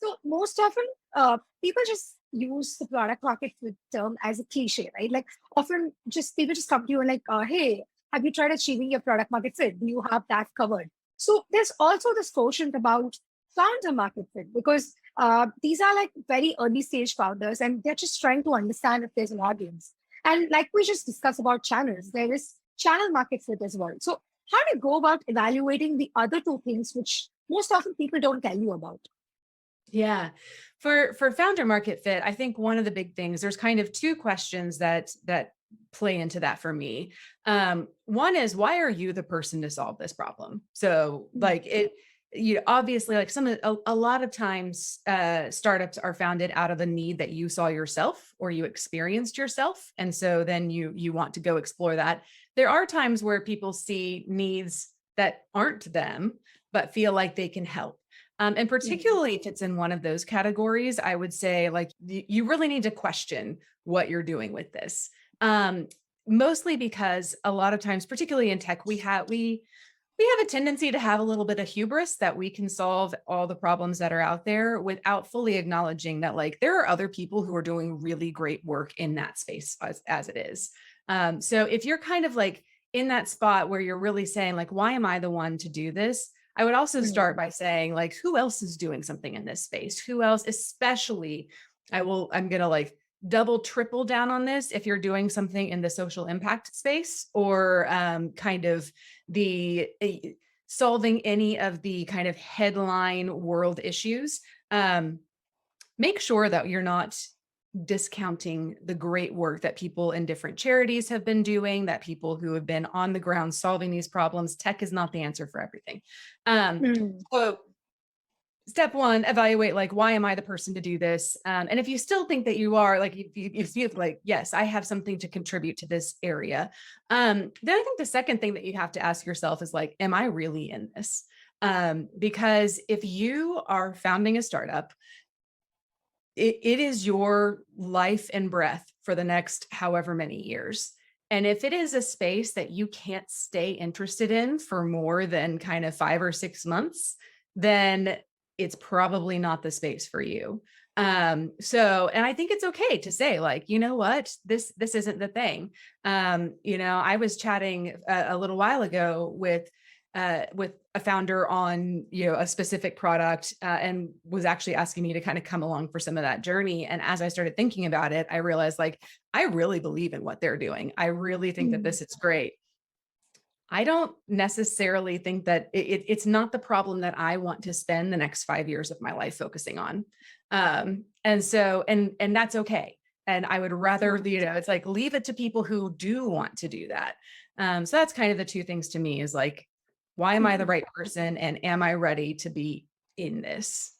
So most often, people just use the product market fit term as a cliche, right? Like often, just people just come to you and like, "Hey, have you tried achieving your product market fit? Do you have that covered?" So there's also this quotient about founder market fit because these are like very early stage founders and they're just trying to understand if there's an audience. And like we just discussed about channels, there is channel market fit as well. So how do you go about evaluating the other two things, which most often people don't tell you about? Yeah. For founder market fit, I think one of the big things, there's kind of two questions that play into that for me. One is, why are you the person to solve this problem? So Mm. like it, you obviously like a lot of times startups are founded out of a need that you saw yourself or you experienced yourself. And so then you want to go explore that. There are times where people see needs that aren't them, but feel like they can help. And Mm. particularly if it's in one of those categories, I would say like you really need to question what you're doing with this. Um, Mostly because a lot of times, particularly in tech, we have a tendency to have a little bit of hubris that we can solve all the problems that are out there without fully acknowledging that like there are other people who are doing really great work in that space as it is. So if you're kind of like in that spot where you're really saying like, why am I the one to do this? I would also start Mm. by saying like, who else is doing something in this space? Who else, especially I'm going to like double triple down on this if you're doing something in the social impact space or kind of the solving any of the kind of headline world issues. Make sure that you're not discounting the great work that people in different charities have been doing, that people who have been on the ground solving these problems. Tech is not the answer for everything. Um, Mm. so step one, evaluate like, why am I the person to do this? And if you still think that you are, like, if you feel like, yes, I have something to contribute to this area, then I think the second thing that you have to ask yourself is like, am I really in this? Because if you are founding a startup, it is your life and breath for the next however many years. And if it is a space that you can't stay interested in for more than kind of 5 or 6 months, then it's probably not the space for you. And I think it's okay to say, like, you know what, this isn't the thing. I was chatting a little while ago with a founder on a specific product and was actually asking me to kind of come along for some of that journey. And as I started thinking about it, I realized like I really believe in what they're doing. I really think that Mm. this is great. I don't necessarily think that it's not the problem that I want to spend the next 5 years of my life focusing on. And that's okay. And I would rather, Right. it's like leave it to people who do want to do that. So that's kind of the two things to me is like, why am I the Mhm. right person? And am I ready to be in this?